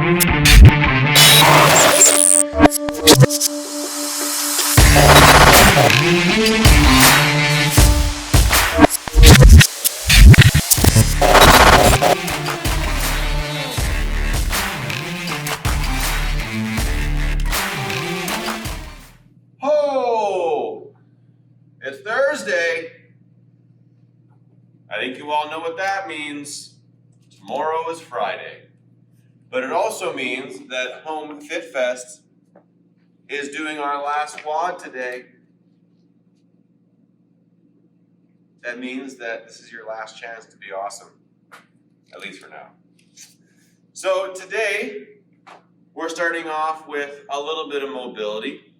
Oh, it's Thursday. I think you all know what that means. Tomorrow is Friday. But it also means that Home Fit Fest is doing our last quad today. That means that this is your last chance to be awesome, at least for now. So today, we're starting off with a little bit of mobility.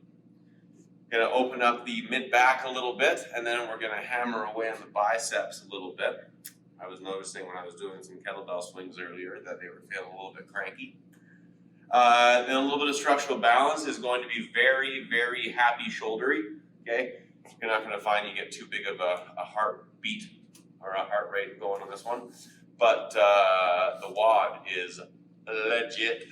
Gonna open up the mid-back a little bit, and then we're gonna hammer away on the biceps a little bit. I was noticing when I was doing some kettlebell swings earlier that they were feeling a little bit cranky. Then a little bit of structural balance is going to be very, very happy shouldery, okay? You're not gonna find you get too big of a heartbeat or a heart rate going on this one. But the WOD is legit,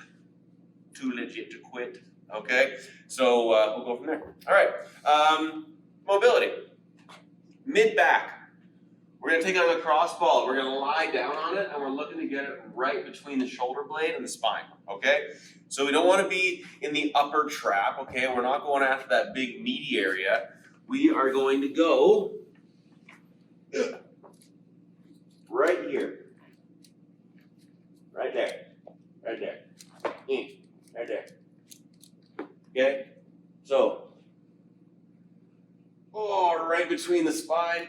too legit to quit. Okay, so we'll go from there. All right, mobility, mid-back. We're gonna take it on a cross ball. We're gonna lie down on it, and we're looking to get it right between the shoulder blade and the spine, okay? So we don't wanna be in the upper trap, okay? We're not going after that big meaty area. We are going to go right here, right there, right there, right there. Okay, so, right between the spine,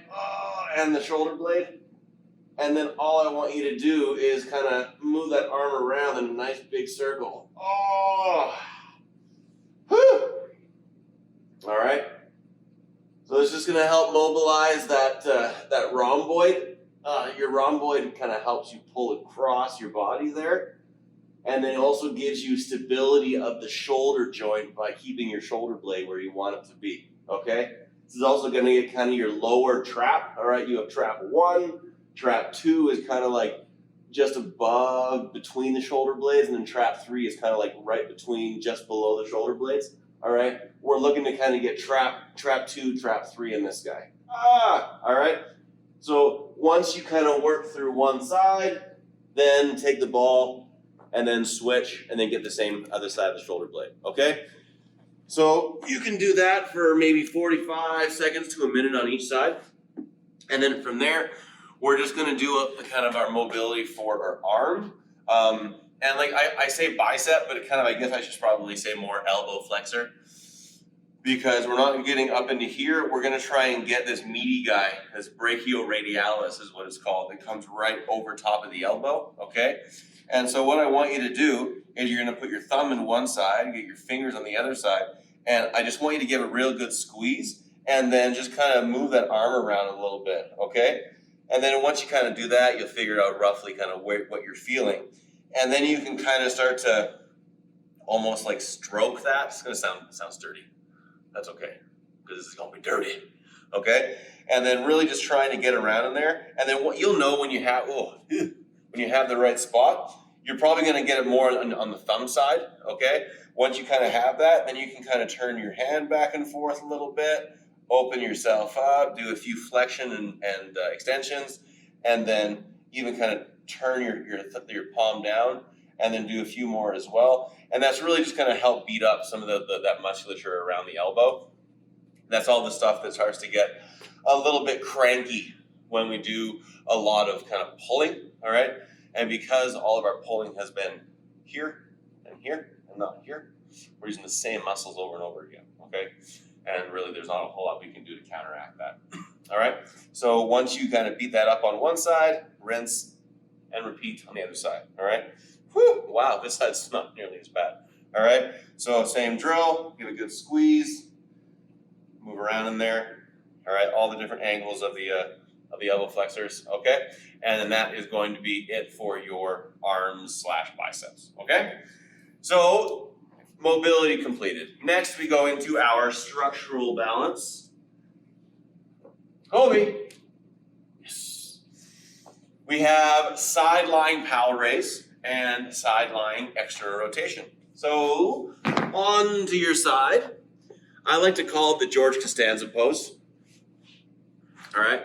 and the shoulder blade. And then all I want you to do is kind of move that arm around in a nice big circle. Whew. All right. So it's just gonna help mobilize that rhomboid. Your rhomboid kind of helps you pull across your body there. And then it also gives you stability of the shoulder joint by keeping your shoulder blade where you want it to be, okay? This is also gonna get kind of your lower trap, all right? You have trap 1, trap 2 is kind of like just above between the shoulder blades, and then trap 3 is kind of like right between, just below the shoulder blades, all right? We're looking to kind of get trap 2, trap 3 in this guy. All right? So once you kind of work through one side, then take the ball, and then switch, and then get the same other side of the shoulder blade, okay? So you can do that for maybe 45 seconds to a minute on each side. And then from there, we're just gonna do a kind of our mobility for our arm. And like I say bicep, but it kind of, I guess I should probably say more elbow flexor, because we're not getting up into here. We're gonna try and get this meaty guy, this brachioradialis is what it's called. It comes right over top of the elbow, okay? And so what I want you to do is you're gonna put your thumb in one side, get your fingers on the other side, and I just want you to give a real good squeeze, and then just kind of move that arm around a little bit, okay? And then once you kind of do that, you'll figure out roughly kind of what you're feeling. And then you can kind of start to almost like stroke that. It's gonna sound dirty. That's okay, because this is gonna be dirty, okay? And then really just trying to get around in there. And then what you'll know when you have, when you have the right spot, you're probably gonna get it more on the thumb side, okay? Once you kind of have that, then you can kind of turn your hand back and forth a little bit, open yourself up, do a few flexion and extensions, and then even kind of turn your palm down, and then do a few more as well. And that's really just gonna help beat up some of that musculature around the elbow. That's all the stuff that starts to get a little bit cranky when we do a lot of kind of pulling, all right? And because all of our pulling has been here and not here, we're using the same muscles over and over again, okay? And really there's not a whole lot we can do to counteract that, all right? So once you kind of beat that up on one side, rinse and repeat on the other side, all right? Whew, wow, this side's not nearly as bad, all right? So same drill, give a good squeeze, move around in there, all right? All the different angles of the elbow flexors, okay? And then that is going to be it for your arms/biceps, okay? So mobility completed. Next, we go into our structural balance. Kobe. Yes. We have side lying power raise, and side lying external rotation. So on to your side. I like to call it the George Costanza pose. All right.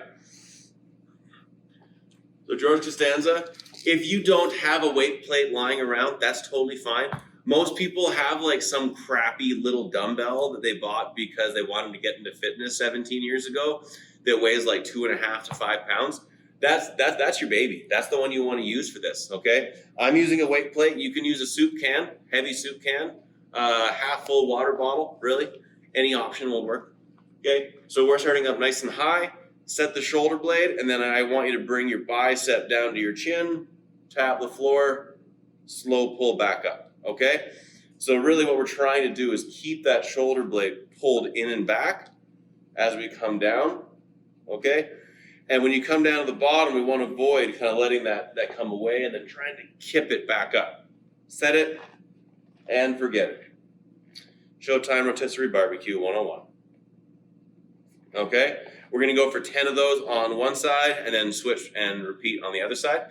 So George Costanza, if you don't have a weight plate lying around, that's totally fine. Most people have like some crappy little dumbbell that they bought because they wanted to get into fitness 17 years ago that weighs like 2.5 to 5 pounds. That's your baby. That's the one you want to use for this, okay? I'm using a weight plate. You can use a soup can, heavy soup can, half full water bottle, really. Any option will work, okay? So we're starting up nice and high. Set the shoulder blade, and then I want you to bring your bicep down to your chin, tap the floor, slow pull back up, okay? So really what we're trying to do is keep that shoulder blade pulled in and back as we come down, okay? And when you come down to the bottom, we want to avoid kind of letting that come away and then trying to kip it back up. Set it and forget it. Showtime Rotisserie Barbecue 101. Okay? We're going to go for 10 of those on one side and then switch and repeat on the other side.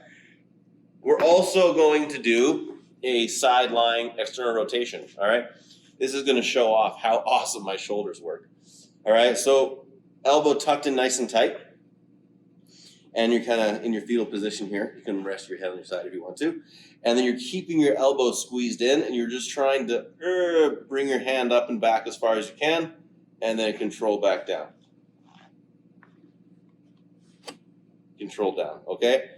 We're also going to do a side lying external rotation, all right? This is going to show off how awesome my shoulders work. All right, so elbow tucked in nice and tight. And you're kind of in your fetal position here. You can rest your head on your side if you want to. And then you're keeping your elbow squeezed in and you're just trying to bring your hand up and back as far as you can and then control back down. Control down, okay?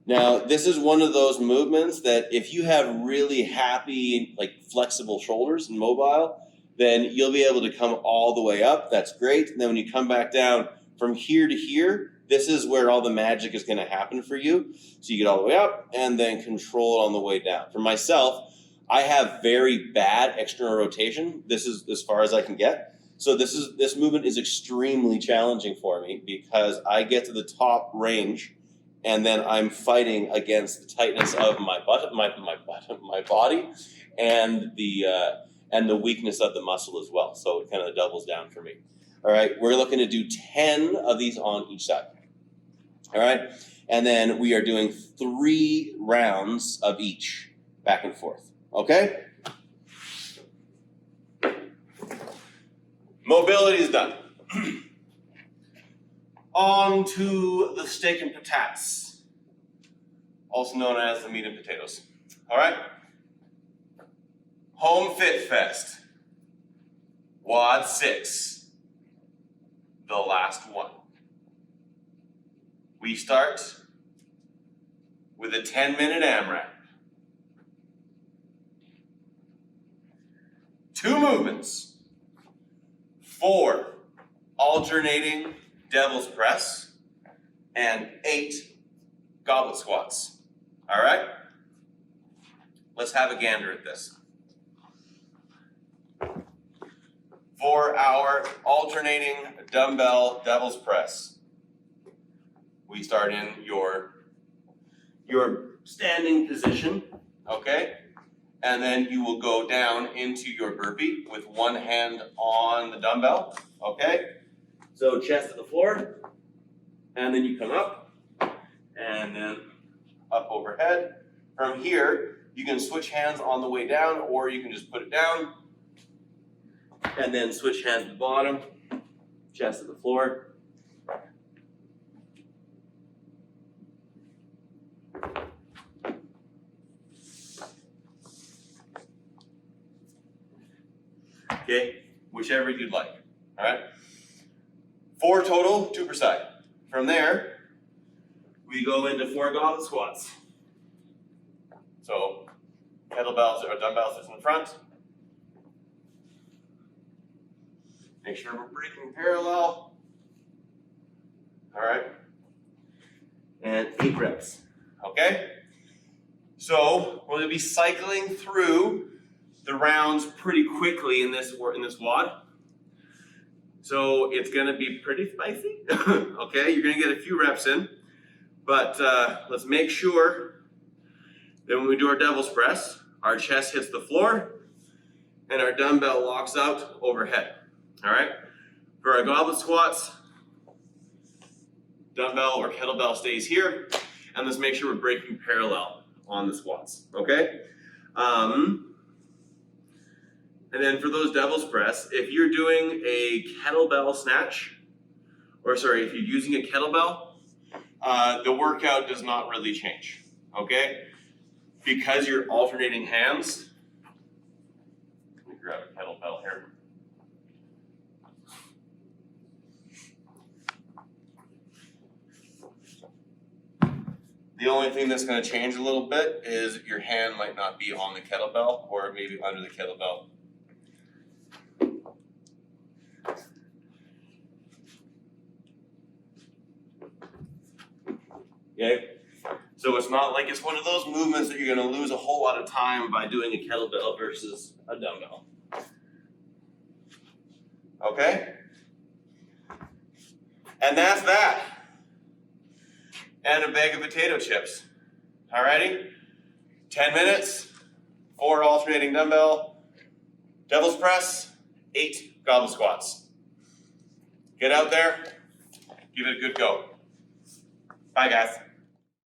Now, this is one of those movements that if you have really happy, like flexible shoulders and mobile, then you'll be able to come all the way up. That's great. And then when you come back down from here to here, this is where all the magic is going to happen for you. So you get all the way up and then control it on the way down. For myself, I have very bad external rotation. This is as far as I can get. So this movement is extremely challenging for me because I get to the top range and then I'm fighting against the tightness of my body and the weakness of the muscle as well. So it kind of doubles down for me. All right, we're looking to do 10 of these on each side. All right, and then we are doing 3 rounds of each, back and forth. Okay? Mobility is done. On to the steak and patats, also known as the meat and potatoes. All right? Home Fit Fest, WOD 6, the last one. We start with a 10-minute AMRAP. 2 movements. 4 alternating devil's press, and 8 goblet squats. All right? Let's have a gander at this. For our alternating dumbbell devil's press, we start in your standing position, okay? And then you will go down into your burpee with one hand on the dumbbell, okay? So chest to the floor, and then you come up, and then up overhead. From here, you can switch hands on the way down, or you can just put it down, and then switch hands to the bottom, chest to the floor. Okay, whichever you'd like, all right? 4 total, 2 per side. From there, we go into 4 goblet squats. So, kettlebells or dumbbells is in front. Make sure we're breathing parallel. All right, and 8 reps, okay? So, we're gonna be cycling through the rounds pretty quickly in this WOD. So it's gonna be pretty spicy, okay? You're gonna get a few reps in, but let's make sure that when we do our devil's press, our chest hits the floor and our dumbbell locks out overhead, all right? For our goblet squats, dumbbell or kettlebell stays here, and let's make sure we're breaking parallel on the squats, okay? And then for those devil's press, if you're doing a kettlebell snatch, or sorry, if you're using a kettlebell, the workout does not really change, okay? Because you're alternating hands. Let me grab a kettlebell here. The only thing that's going to change a little bit is your hand might not be on the kettlebell or maybe under the kettlebell. Okay? So it's not like it's one of those movements that you're going to lose a whole lot of time by doing a kettlebell versus a dumbbell. Okay? And that's that. And a bag of potato chips. Alrighty? 10 minutes, 4 alternating dumbbell, devil's press, 8 goblet squats. Get out there, give it a good go. Bye guys.